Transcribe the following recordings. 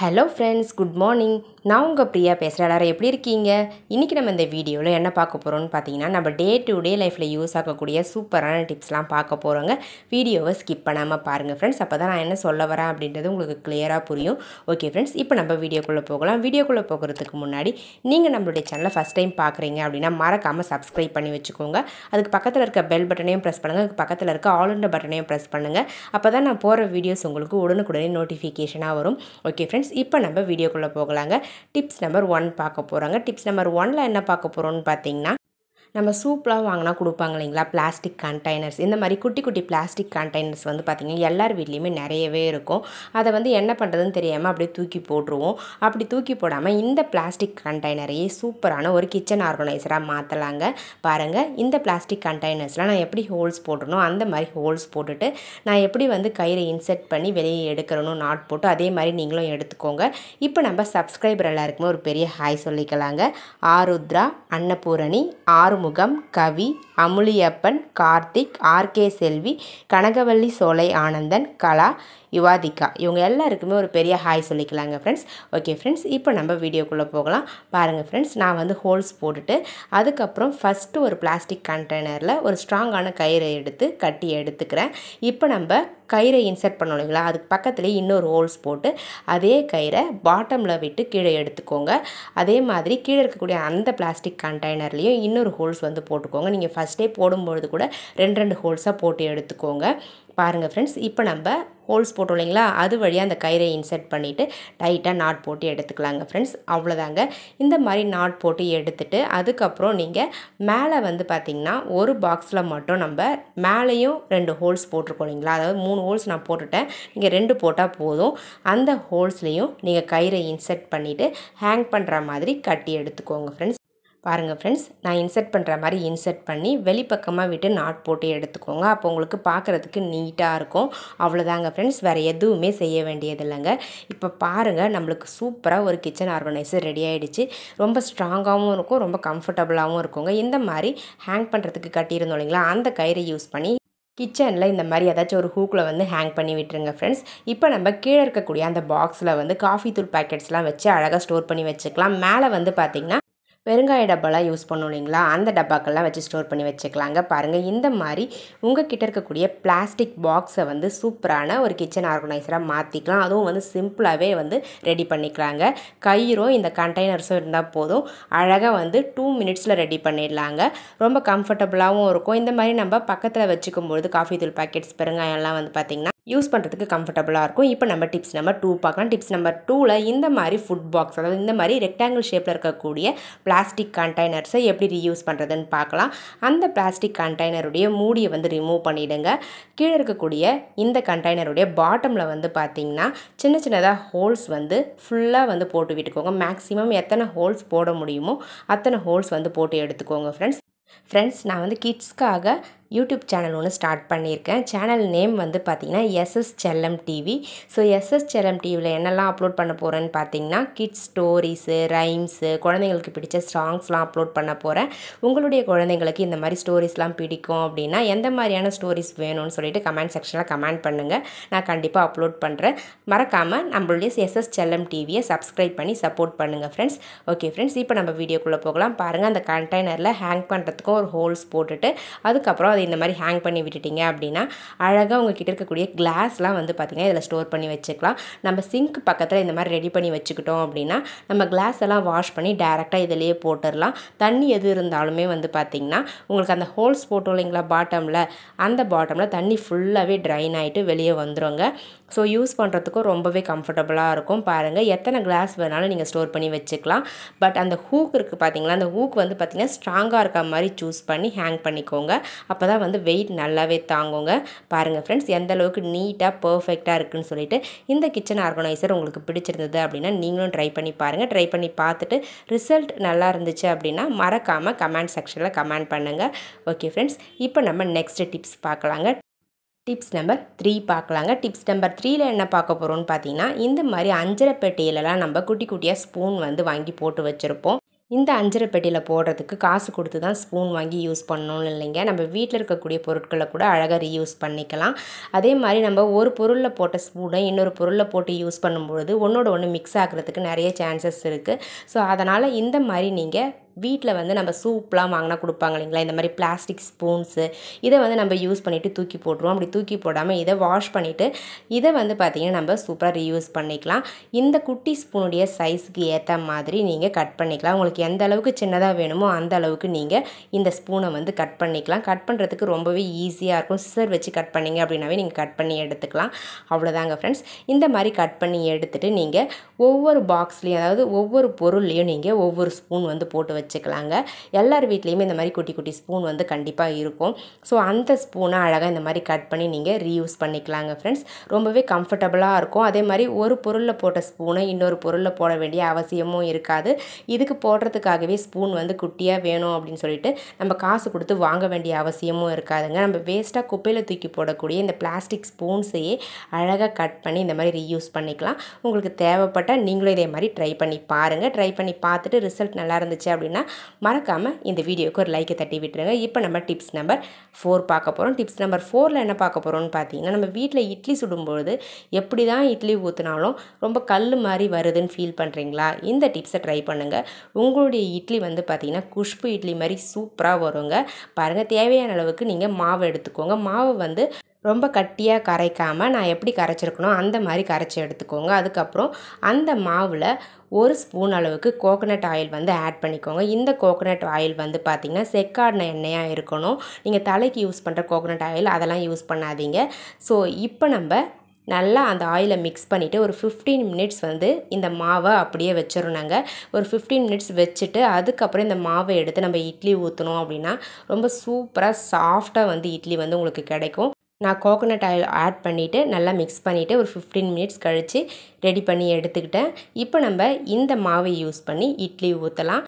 Hello friends, good morning. நான் உங்கள் பிரியா பேசுகிறேன். எல்லாரும் எப்படி இருக்கீங்க? இன்றைக்கி நம்ம இந்த வீடியோவில் என்ன பார்க்க போகிறோம்னு பார்த்தீங்கன்னா, நம்ம டே டு டே லைஃப்பில் யூஸ் ஆகக்கூடிய சூப்பரான டிப்ஸ்லாம் பார்க்க போகிறோங்க. வீடியோவை ஸ்கிப் பண்ணாமல் பாருங்கள் ஃப்ரெண்ட்ஸ். அப்போ தான் நான் என்ன சொல்ல வரேன் அப்படின்றது உங்களுக்கு கிளியராக புரியும். ஓகே ஃப்ரெண்ட்ஸ், இப்போ நம்ம வீடியோக்குள்ளே போகலாம். வீடியோக்குள்ளே போகிறதுக்கு முன்னாடி நீங்கள் நம்மளுடைய சேனலை ஃபஸ்ட் டைம் பார்க்குறீங்க அப்படின்னா மறக்காமல் சப்ஸ்கிரைப் பண்ணி வச்சுக்கோங்க. அதுக்கு பக்கத்தில் இருக்க பெல் பட்டனையும் ப்ரெஸ் பண்ணுங்கள். அதுக்கு பக்கத்தில் இருக்க ஆல் இன் பட்டனையும் ப்ரெஸ் பண்ணுங்கள். அப்போ தான் நான் போகிற வீடியோஸ் உங்களுக்கு உடனுக்குடனே நோட்டிஃபிகேஷனாக வரும். ஓகே ஃப்ரெண்ட்ஸ், இப்போ நம்ம வீடியோக்குள்ளே போகலாங்க. டிப்ஸ் நம்பர் 1 பார்க்க போகிறாங்க. டிப்ஸ் நம்பர் 1ல் என்ன பார்க்க போகிறோம்னு பார்த்தீங்கன்னா, நம்ம சூப்லாம் வாங்கினா கொடுப்பாங்க இல்லைங்களா, பிளாஸ்டிக் கண்டெய்னர்ஸ். இந்த மாதிரி குட்டி குட்டி பிளாஸ்டிக் கண்டெய்னர்ஸ் வந்து பார்த்திங்கன்னா எல்லார் வீட்லேயுமே நிறையவே இருக்கும். அதை வந்து என்ன பண்ணுறதுன்னு தெரியாமல் அப்படியே தூக்கி போட்டுருவோம். அப்படி தூக்கி போடாமல் இந்த பிளாஸ்டிக் கண்டெய்னரையே சூப்பரான ஒரு கிச்சன் ஆர்கனைசராக மாற்றலாங்க. பாருங்கள், இந்த பிளாஸ்டிக் கண்டெய்னர்ஸ்லாம் நான் எப்படி ஹோல்ஸ் போட்டுறனோ அந்த மாதிரி ஹோல்ஸ் போட்டுட்டு நான் எப்படி வந்து கயிறை இன்செர்ட் பண்ணி வெளியே எடுக்கிறனும் நாட் போட்டு அதே மாதிரி நீங்களும் எடுத்துக்கோங்க. இப்போ நம்ம சப்ஸ்கிரைபர் எல்லாருக்குமே ஒரு பெரிய ஹாய் சொல்லிக்கலாங்க. ஆருத்ரா, அன்னபூரணி, ஆறுமுகம், கவி, அமுலியப்பன், கார்த்திக், ஆர்கே செல்வி, கனகவள்ளி சோலை ஆனந்தன், கலா, யுவாதிகா, இவங்க எல்லாருக்குமே ஒரு பெரிய ஹாய் சொல்லிக்கலாங்க ஃப்ரெண்ட்ஸ். ஓகே ஃப்ரெண்ட்ஸ், இப்போ நம்ம வீடியோக்குள்ளே போகலாம். பாருங்கள் ஃப்ரெண்ட்ஸ், நான் வந்து ஹோல்ஸ் போட்டுட்டு அதுக்கப்புறம் ஃபஸ்ட்டு ஒரு பிளாஸ்டிக் கண்டெய்னரில் ஒரு ஸ்ட்ராங்கான கயிறை எடுத்து கட்டி எடுத்துக்கிறேன். இப்போ நம்ம கயிறை இன்செர்ட் பண்ணோம் இல்லைங்களா, அதுக்கு பக்கத்துலேயே இன்னொரு ஹோல்ஸ் போட்டு அதே கயிறை பாட்டமில் விட்டு கீழே எடுத்துக்கோங்க. அதே மாதிரி கீழே இருக்கக்கூடிய அந்த பிளாஸ்டிக் கண்டெய்னர்லேயும் இன்னொரு ஹோல்ஸ் வந்து போட்டுக்கோங்க. நீங்கள் ஃபஸ்ட்டே போடும்பொழுது கூட 2 ஹோல்ஸாக போட்டு எடுத்துக்கோங்க. பாருங்கள் ஃப்ரெண்ட்ஸ், இப்போ நம்ம ஹோல்ஸ் போட்டோம் இல்லைங்களா, அது வழியாக அந்த கயிறை இன்செர்ட் பண்ணிவிட்டு டைட்டாக நாட் போட்டு எடுத்துக்கலாங்க ஃப்ரெண்ட்ஸ். அவ்வளோதாங்க. இந்த மாதிரி நாட் போட்டு எடுத்துட்டு அதுக்கப்புறம் நீங்கள் மேலே வந்து பார்த்திங்கன்னா ஒரு பாக்ஸில் மட்டும் நம்ம மேலேயும் 2 ஹோல்ஸ் போட்டிருக்கோம் இல்லைங்களா, அதாவது 3 ஹோல்ஸ் நான் போட்டுட்டேன், நீங்கள் 2 போட்டால் போதும். அந்த ஹோல்ஸ்லேயும் நீங்கள் கயிறை இன்செர்ட் பண்ணிவிட்டு ஹேங் பண்ணுற மாதிரி கட்டி எடுத்துக்கோங்க ஃப்ரெண்ட்ஸ். பாருங்கள் ஃப்ரெண்ட்ஸ், நான் இன்செர்ட் பண்ணுற மாதிரி இன்செர்ட் பண்ணி வெளிப்பக்கமாக விட்டு நாட் போட்டு எடுத்துக்கோங்க. அப்போ உங்களுக்கு பார்க்குறதுக்கு நீட்டாக இருக்கும். அவ்வளோதாங்க ஃப்ரெண்ட்ஸ், வேறு எதுவுமே செய்ய வேண்டியது இல்லைங்க. இப்போ பாருங்கள், நம்மளுக்கு சூப்பராக ஒரு கிச்சன் ஆர்கனைசர் ரெடி ஆகிடுச்சு. ரொம்ப ஸ்ட்ராங்காகவும் இருக்கும், ரொம்ப கம்ஃபர்டபுளாகவும் இருக்குங்க. இந்த மாதிரி ஹேங் பண்ணுறதுக்கு கட்டியிருந்தோம் இல்லைங்களா, அந்த கயிறை யூஸ் பண்ணி கிச்சனில் இந்த மாதிரி ஏதாச்சும் ஒரு ஹூக்கில் வந்து ஹேங் பண்ணி விட்டுருங்க ஃப்ரெண்ட்ஸ். இப்போ நம்ம கீழே இருக்கக்கூடிய அந்த பாக்ஸில் வந்து காஃபி தூள் பேக்கெட்ஸ்லாம் வச்சு அழகாக ஸ்டோர் பண்ணி வச்சுக்கலாம். மேலே வந்து பார்த்திங்கன்னா பெருங்காய டப்பாலாம் யூஸ் பண்ணோம் இல்லைங்களா, அந்த டப்பாக்கள்லாம் வச்சு ஸ்டோர் பண்ணி வச்சுக்கலாங்க. பாருங்கள், இந்த மாதிரி உங்கள் கிட்ட இருக்கக்கூடிய பிளாஸ்டிக் பாக்ஸை வந்து சூப்பரான ஒரு கிச்சன் ஆர்கனைசராக மாற்றிக்கலாம். அதுவும் வந்து சிம்பிளாகவே வந்து ரெடி பண்ணிக்கலாங்க. கயிறும் இந்த கண்டெய்னர்ஸும் இருந்தால் போதும், அழகாக வந்து 2 மினிட்ஸில் ரெடி பண்ணிடலாங்க. ரொம்ப கம்ஃபர்டபுளாகவும் இருக்கும். இந்த மாதிரி நம்ம பக்கத்தில் வச்சுக்கும்பொழுது காஃபி தூள் பேக்கெட்ஸ், பெருங்காயம்லாம் வந்து பார்த்திங்கன்னா யூஸ் பண்ணுறதுக்கு கம்ஃபர்டபுளாக இருக்கும். இப்போ நம்ம டிப்ஸ் நம்பர் 2 பார்க்கலாம். டிப்ஸ் நம்பர் 2ல் இந்த மாதிரி ஃபுட் பாக்ஸ், அதாவது இந்த மாதிரி ரெக்டாங்கிள் ஷேப்பில் இருக்கக்கூடிய பிளாஸ்டிக் கண்டெய்னர்ஸை எப்படி ரீயூஸ் பண்ணுறதுன்னு பார்க்கலாம். அந்த பிளாஸ்டிக் கண்டெய்னருடைய மூடியை வந்து ரிமூவ் பண்ணிவிடுங்க. கீழே இருக்கக்கூடிய இந்த கண்டெய்னருடைய பாட்டமில் வந்து பார்த்திங்கன்னா சின்ன சின்னதாக ஹோல்ஸ் வந்து ஃபுல்லாக வந்து போட்டு விட்டுக்கோங்க. மேக்ஸிமம் எத்தனை ஹோல்ஸ் போட முடியுமோ அத்தனை ஹோல்ஸ் வந்து போட்டு எடுத்துக்கோங்க ஃப்ரெண்ட்ஸ். நான் வந்து கிட்ஸ்க்காக யூடியூப் சேனல் ஒன்று ஸ்டார்ட் பண்ணியிருக்கேன். சேனல் நேம் வந்து பார்த்திங்கன்னா எஸ்எஸ் செல்லம் டிவி. ஸோ எஸ்எஸ் செல்லம் டிவியில் என்னெல்லாம் அப்லோட் பண்ண போகிறேன்னு பார்த்தீங்கன்னா கிட்ஸ் ஸ்டோரிஸு, ரைம்ஸு, குழந்தைங்களுக்கு பிடிச்ச சாங்ஸ்லாம் அப்லோட் பண்ண போகிறேன். உங்களுடைய குழந்தைங்களுக்கு இந்த மாதிரி ஸ்டோரிஸ்லாம் பிடிக்கும் அப்படின்னா எந்த மாதிரியான ஸ்டோரிஸ் வேணும்னு சொல்லிட்டு கமெண்ட் செக்ஷனில் கமெண்ட் பண்ணுங்கள். நான் கண்டிப்பாக அப்லோட் பண்ணுறேன். மறக்காமல் நம்மளுடைய எஸ்எஸ் செல்லம் டிவியை சப்ஸ்கிரைப் பண்ணி சப்போர்ட் பண்ணுங்கள் ஃப்ரெண்ட்ஸ். ஓகே ஃப்ரெண்ட்ஸ், இப்போ நம்ம வீடியோக்குள்ளே போகலாம். பாருங்கள், அந்த கண்டெய்னரில் ஹேங் பண்ணுறதுக்கும் ஒரு ஹோல்ஸ் போட்டுட்டு அதுக்கப்புறம் இந்த மாதிரி ஹேங் பண்ணி விட்டுட்டீங்க அப்படின்னா அழகாக உங்ககிட்ட இருக்கக்கூடிய கிளாஸ்லாம் வந்து பார்த்திங்கன்னா இதில் ஸ்டோர் பண்ணி வச்சுக்கலாம். நம்ம சிங்க் பக்கத்தில் இந்த மாதிரி ரெடி பண்ணி வச்சுக்கிட்டோம் அப்படின்னா நம்ம கிளாஸ் எல்லாம் வாஷ் பண்ணி டேரெக்டாக இதிலேயே போட்டுடலாம். தண்ணி எது இருந்தாலுமே வந்து பார்த்திங்கன்னா உங்களுக்கு அந்த ஹோல்ஸ் போட்டோம் இல்லைங்களா பாட்டமில், அந்த பாட்டமில் தண்ணி ஃபுல்லாகவே ட்ரைன் ஆகிட்டு வெளியே வந்துடுங்க. ஸோ யூஸ் பண்ணுறதுக்கும் ரொம்பவே கம்ஃபர்டபுளாக இருக்கும். பாருங்கள், எத்தனை கிளாஸ் வேணாலும் நீங்கள் ஸ்டோர் பண்ணி வச்சுக்கலாம். பட் அந்த ஹூக் இருக்குது பார்த்திங்களா, அந்த ஹூக் வந்து பார்த்திங்கன்னா ஸ்ட்ராங்காக இருக்க மாதிரி சூஸ் பண்ணி ஹேங் பண்ணிக்கோங்க. அப்போ தான் வந்து வெயிட் நல்லாவே தாங்குங்க. பாருங்கள் ஃப்ரெண்ட்ஸ், எந்த அளவுக்கு நீட்டாக பர்ஃபெக்டாக இருக்குதுன்னு சொல்லிட்டு. இந்த கிச்சன் ஆர்கனைசர் உங்களுக்கு பிடிச்சிருந்தது அப்படின்னா நீங்களும் ட்ரை பண்ணி பாருங்கள். ட்ரை பண்ணி பார்த்துட்டு ரிசல்ட் நல்லா இருந்துச்சு அப்படின்னா மறக்காமல் கமெண்ட் செக்ஷனில் கமெண்ட் பண்ணுங்கள். ஓகே ஃப்ரெண்ட்ஸ், இப்போ நம்ம நெக்ஸ்ட் டிப்ஸ் பார்க்கலாங்க. டிப்ஸ் நம்பர் 3 பார்க்கலாங்க. டிப்ஸ் நம்பர் 3ல் என்ன பார்க்க போகிறோம்னு பார்த்தீங்கன்னா இந்த மாதிரி அஞ்சரை பெட்டியிலலாம் நம்ம குட்டி குட்டியாக ஸ்பூன் வந்து வாங்கி போட்டு வச்சுருப்போம். இந்த அஞ்சரை பெட்டியில் போடுறதுக்கு காசு கொடுத்து தான் ஸ்பூன் வாங்கி யூஸ் பண்ணணும்னு இல்லைங்க. நம்ம வீட்டில் இருக்கக்கூடிய பொருட்களை கூட அழகாக ரீயூஸ் பண்ணிக்கலாம். அதே மாதிரி நம்ம ஒரு பொருளில் போட்ட ஸ்பூனை இன்னொரு பொருளில் போட்டு யூஸ் பண்ணும்பொழுது ஒன்றோட ஒன்று மிக்ஸ் ஆகிறதுக்கு நிறைய சான்சஸ் இருக்குது. ஸோ அதனால் இந்த மாதிரி நீங்கள் வீட்டில் வந்து நம்ம சூப்லாம் வாங்கினா கொடுப்பாங்க இல்லைங்களா, இந்த மாதிரி பிளாஸ்டிக் ஸ்பூன்ஸு இதை வந்து நம்ம யூஸ் பண்ணிவிட்டு தூக்கி போட்டுருவோம். அப்படி தூக்கி போடாமல் இதை வாஷ் பண்ணிவிட்டு இதை வந்து பார்த்திங்கன்னா நம்ம சூப்பராக ரீயூஸ் பண்ணிக்கலாம். இந்த குட்டி ஸ்பூனுடைய சைஸுக்கு ஏற்ற மாதிரி நீங்கள் கட் பண்ணிக்கலாம். உங்களுக்கு எந்த அளவுக்கு சின்னதாக வேணுமோ அந்த அளவுக்கு நீங்கள் இந்த ஸ்பூனை வந்து கட் பண்ணிக்கலாம். கட் பண்ணுறதுக்கு ரொம்பவே ஈஸியாக இருக்கும். சிசர் வச்சு கட் பண்ணிங்க அப்படின்னாவே நீங்கள் கட் பண்ணி எடுத்துக்கலாம். அவ்வளோதாங்க ஃப்ரெண்ட்ஸ். இந்த மாதிரி கட் பண்ணி எடுத்துகிட்டு நீங்கள் ஒவ்வொரு பாக்ஸ்லேயும், அதாவது ஒவ்வொரு பொருள்லேயும் நீங்கள் ஒவ்வொரு ஸ்பூன் வந்து போட்டு வச்சுக்கலாங்க. எல்லார் வீட்லேயுமே இந்த மாதிரி குட்டி குட்டி ஸ்பூன் வந்து கண்டிப்பாக இருக்கும். ஸோ அந்த ஸ்பூனை அழகாக இந்த மாதிரி கட் பண்ணி நீங்கள் ரீயூஸ் பண்ணிக்கலாங்க ஃப்ரெண்ட்ஸ். ரொம்பவே கம்ஃபர்டபுளாக இருக்கும். அதே மாதிரி ஒரு பொருளில் போட்ட ஸ்பூனை இன்னொரு பொருளில் போட வேண்டிய அவசியமும் இருக்காது. இதுக்கு போடுறதுக்காகவே ஸ்பூன் வந்து குட்டியாக வேணும் அப்படின்னு சொல்லிட்டு நம்ம காசு கொடுத்து வாங்க வேண்டிய அவசியமும் இருக்காதுங்க. நம்ம வேஸ்ட்டாக குப்பையில் தூக்கி போடக்கூடிய இந்த பிளாஸ்டிக் ஸ்பூன்ஸையே அழகாக கட் பண்ணி இந்த மாதிரி ரீயூஸ் பண்ணிக்கலாம். உங்களுக்கு தேவைப்பட்டால் நீங்களும் இதே மாதிரி ட்ரை பண்ணி பாருங்கள். ட்ரை பண்ணி பார்த்துட்டு ரிசல்ட் நல்லா இருந்துச்சு அப்படின்னா மறக்காமல் இந்த வீடியோக்கு ஒரு லைக்கை தட்டி விட்டுருங்க. இப்போ நம்ம டிப்ஸ் நம்பர் 4 பார்க்க போகிறோம். டிப்ஸ் நம்பர் 4ல் என்ன பார்க்க போகிறோம்னு பார்த்தீங்கன்னா, நம்ம வீட்டில் இட்லி சுடும்பொழுது எப்படி தான் இட்லி ஊற்றினாலும் ரொம்ப கல் மாதிரி வருதுன்னு ஃபீல் பண்ணுறீங்களா? இந்த டிப்ஸை ட்ரை பண்ணுங்கள். உங்களுடைய இட்லி வந்து பார்த்திங்கன்னா குஷ்பு இட்லி மாதிரி சூப்பராக வருங்க. பாருங்கள், தேவையான அளவுக்கு நீங்கள் மாவு எடுத்துக்கோங்க. மாவு வந்து ரொம்ப கட்டியாக கரைக்காமல் நான் எப்படி கரைச்சிருக்கணும் அந்த மாதிரி கரைச்சி எடுத்துக்கோங்க. அதுக்கப்புறம் அந்த மாவில் ஒரு ஸ்பூன் அளவுக்கு கோகோனட் ஆயில் வந்து ஆட் பண்ணிக்கோங்க. இந்த கோகோனட் ஆயில் வந்து பார்த்திங்கன்னா செக்காடின எண்ணெயாக இருக்கணும். நீங்கள் தலைக்கு யூஸ் பண்ணுற கோகோனட் ஆயில் அதெல்லாம் யூஸ் பண்ணாதீங்க. ஸோ இப்போ நம்ம நல்லா அந்த ஆயிலை மிக்ஸ் பண்ணிவிட்டு ஒரு 15 மினிட்ஸ் வந்து இந்த மாவை அப்படியே வச்சிடணுங்க. ஒரு 15 மினிட்ஸ் வச்சுட்டு அதுக்கப்புறம் இந்த மாவை எடுத்து நம்ம இட்லி ஊற்றணும் அப்படின்னா ரொம்ப சூப்பராக சாஃப்டாக வந்து இட்லி வந்து உங்களுக்கு கிடைக்கும். நான் கோகோனட் ஆயில் ஆட் பண்ணிவிட்டு நல்லா மிக்ஸ் பண்ணிவிட்டு ஒரு 15 மினிட்ஸ் கழித்து ரெடி பண்ணி எடுத்துக்கிட்டேன். இப்போ நம்ம இந்த மாவை யூஸ் பண்ணி இட்லி ஊற்றலாம்.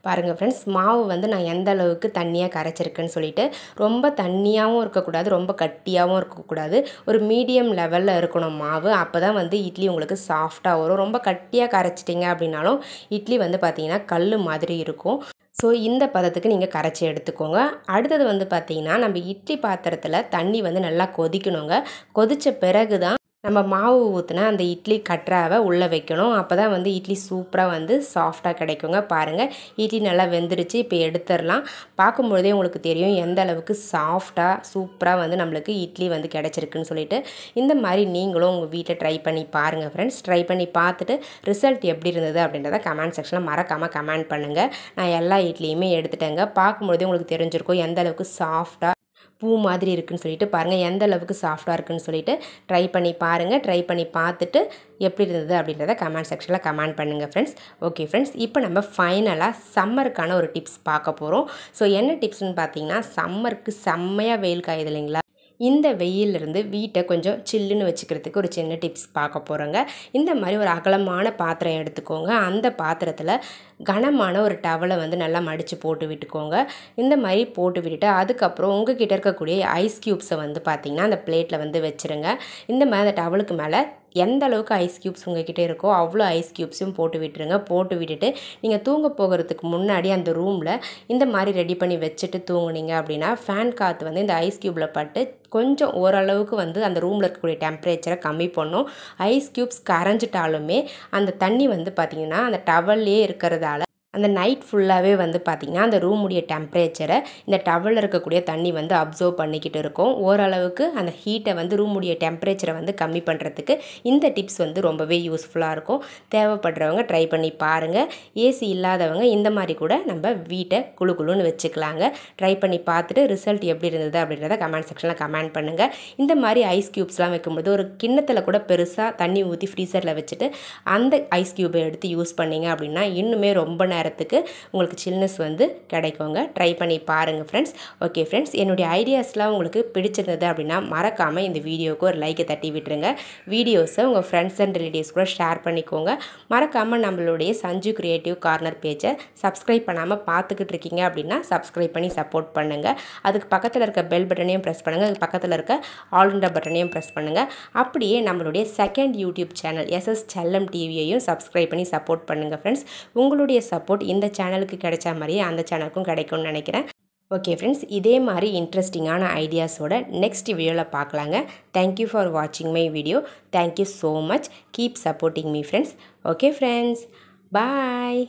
பாருங்கள் ஃப்ரெண்ட்ஸ், மாவு வந்து நான் எந்த அளவுக்கு தண்ணியாக கரைச்சிருக்கேன்னு சொல்லிட்டு ரொம்ப தண்ணியாகவும் இருக்கக்கூடாது, ரொம்ப கட்டியாகவும் இருக்கக்கூடாது. ஒரு மீடியம் லெவலில் இருக்கணும் மாவு. அப்போ தான் வந்து இட்லி உங்களுக்கு சாஃப்டாக வரும். ரொம்ப கட்டியாக கரைச்சிட்டிங்க அப்படின்னாலும் இட்லி வந்து பார்த்திங்கன்னா கல் மாதிரி இருக்கும். ஸோ இந்த பதத்துக்கு நீங்கள் கரைச்சி எடுத்துக்கோங்க. அடுத்தது வந்து பார்த்திங்கன்னா, நம்ம இட்லி பாத்திரத்தில் தண்ணி வந்து நல்லா கொதிக்கணுங்க. கொதித்த பிறகு தான் நம்ம மாவு ஊற்றினா அந்த இட்லி கற்றாவை உள்ளே வைக்கணும். அப்போ தான் வந்து இட்லி சூப்பராக வந்து சாஃப்டாக கிடைக்குங்க. பாருங்கள், இட்லி நல்லா வெந்துருச்சு. இப்போ எடுத்துடலாம். பார்க்கும்பொழுதே உங்களுக்கு தெரியும் எந்த அளவுக்கு சாஃப்டாக சூப்பராக வந்து நம்மளுக்கு இட்லி வந்து கிடச்சிருக்குன்னு சொல்லிட்டு. இந்த மாதிரி நீங்களும் உங்கள் வீட்டில் ட்ரை பண்ணி பாருங்கள் ஃப்ரெண்ட்ஸ். ட்ரை பண்ணி பார்த்துட்டு ரிசல்ட் எப்படி இருந்தது அப்படின்றத கமெண்ட் செக்ஷனில் மறக்காமல் கமெண்ட் பண்ணுங்கள். நான் எல்லா இட்லியுமே எடுத்துட்டேங்க. பார்க்கும்பொழுதே உங்களுக்கு தெரிஞ்சிருக்கும் எந்த அளவுக்கு சாஃப்டாக பூ மாதிரி இருக்குன்னு சொல்லிட்டு. பாருங்கள் எந்த அளவுக்கு சாஃப்டாக இருக்குன்னு சொல்லிட்டு ட்ரை பண்ணி பாருங்கள். ட்ரை பண்ணி பார்த்துட்டு எப்படி இருந்தது அப்படின்றத கமெண்ட் செக்ஷனில் கமெண்ட் பண்ணுங்கள் ஃப்ரெண்ட்ஸ். ஓகே ஃப்ரெண்ட்ஸ், இப்போ நம்ம ஃபைனலாக சம்மருக்கான ஒரு டிப்ஸ் பார்க்க போகிறோம். ஸோ என்ன டிப்ஸ்னு பார்த்தீங்கன்னா, சம்மருக்கு செம்மையாக வெயில் காயுது இல்லைங்களா? இந்த வெயிலிருந்து வீட்டை கொஞ்சம் சில்லுன்னு வச்சுக்கிறதுக்கு ஒரு சின்ன டிப்ஸ் பார்க்க போகிறோங்க. இந்த மாதிரி ஒரு அகலமான பாத்திரம் எடுத்துக்கோங்க. அந்த பாத்திரத்தில் கனமான ஒரு டவலை வந்து நல்லா மடித்து போட்டு விட்டுக்கோங்க. இந்த மாதிரி போட்டு விட்டுட்டு அதுக்கப்புறம் உங்ககிட்ட இருக்கக்கூடிய ஐஸ் க்யூப்ஸை வந்து பார்த்திங்கன்னா அந்த பிளேட்டில் வந்து வச்சுருங்க. இந்த மாதிரி அந்த டவலுக்கு மேலே எந்த அளவுக்கு ஐஸ் க்யூப்ஸ் உங்ககிட்ட இருக்கோ அவ்வளோ ஐஸ் க்யூப்ஸையும் போட்டு விட்டுருங்க. போட்டு விட்டுட்டு நீங்கள் தூங்க போகிறதுக்கு முன்னாடி அந்த ரூமில் இந்த மாதிரி ரெடி பண்ணி வச்சுட்டு தூங்குனீங்க அப்படின்னா ஃபேன் காற்று வந்து இந்த ஐஸ் க்யூப்பில் பட்டு கொஞ்சம் ஓரளவுக்கு வந்து அந்த ரூமில் இருக்கக்கூடிய டெம்பரேச்சரை கம்மி பண்ணும். ஐஸ் க்யூப்ஸ் கரைஞ்சிட்டாலுமே அந்த தண்ணி வந்து பார்த்திங்கன்னா அந்த டவல்லே இருக்கிறதால அந்த நைட் ஃபுல்லாகவே வந்து பார்த்திங்கன்னா அந்த ரூமுடைய டெம்பரேச்சரை இந்த டவலில் இருக்கக்கூடிய தண்ணி வந்து அப்சர்வ் பண்ணிக்கிட்டு இருக்கும். ஓரளவுக்கு அந்த ஹீட்டை வந்து ரூமுடைய டெம்பரேச்சரை வந்து கம்மி பண்ணுறதுக்கு இந்த டிப்ஸ் வந்து ரொம்பவே யூஸ்ஃபுல்லாக இருக்கும். தேவைப்படுறவங்க ட்ரை பண்ணி பாருங்கள். ஏசி இல்லாதவங்க இந்த மாதிரி கூட நம்ம வீட்டை குளு குளுன்னு வச்சுக்கலாங்க. ட்ரை பண்ணி பார்த்துட்டு ரிசல்ட் எப்படி இருந்தது அப்படின்றத கமெண்ட் செக்ஷனில் கமெண்ட் பண்ணுங்கள். இந்த மாதிரி ஐஸ் க்யூப்ஸ்லாம் வைக்கும்போது ஒரு கிண்ணத்தில் கூட பெருசாக தண்ணி ஊற்றி ஃப்ரீசரில் வச்சுட்டு அந்த ஐஸ் க்யூபை எடுத்து யூஸ் பண்ணிங்க அப்படின்னா இன்னுமே ரொம்ப நேரத்துக்கு உங்களுக்கு சில்னஸ் வந்து கிடைக்குங்க. ட்ரை பண்ணி பாருங்கள் ஃப்ரெண்ட்ஸ். ஓகே ஃப்ரெண்ட்ஸ், என்னுடைய ஐடியாஸ்லாம் உங்களுக்கு பிடிச்சிருந்தது அப்படின்னா மறக்காமல் இந்த வீடியோவுக்கு ஒரு லைக்கை தட்டி விட்டுருங்க. வீடியோஸை உங்கள் ஃப்ரெண்ட்ஸ் அண்ட் ரிலேட்டிவ்ஸ் கூட ஷேர் பண்ணிக்கோங்க. மறக்காமல் நம்மளுடைய சஞ்சு கிரியேட்டிவ் கார்னர் பேஜை சப்ஸ்கிரைப் பண்ணாமல் பார்த்துக்கிட்டு இருக்கீங்க அப்படின்னா சப்ஸ்கிரைப் பண்ணி சப்போர்ட் பண்ணுங்கள். அதுக்கு பக்கத்தில் இருக்க பெல் பட்டனையும் ப்ரெஸ் பண்ணுங்கள். அதுக்கு பக்கத்தில் இருக்க ஆல்ன்ற பட்டனையும் ப்ரெஸ் பண்ணுங்கள். அப்படியே நம்மளுடைய செகண்ட் யூடியூப் சேனல் SS செல்லம் டிவியையும் சப்ஸ்கிரைப் பண்ணி சப்போர்ட் பண்ணுங்கள் ஃப்ரெண்ட்ஸ். உங்களுடைய சப்போர்ட் சப்போர்ட் இந்த சேனலுக்கு கிடைச்ச மாதிரியே அந்த சேனலுக்கும் கிடைக்கும்னு நினைக்கிறேன். ஓகே ஃப்ரெண்ட்ஸ், இதே மாதிரி இன்ட்ரெஸ்டிங்கான ஐடியாஸோட நெக்ஸ்ட் வீடியோவில் பார்க்கலாங்க. தேங்க்யூ ஃபார் வாட்சிங் my video. Thank you so much. Keep supporting me friends. Okay friends, bye.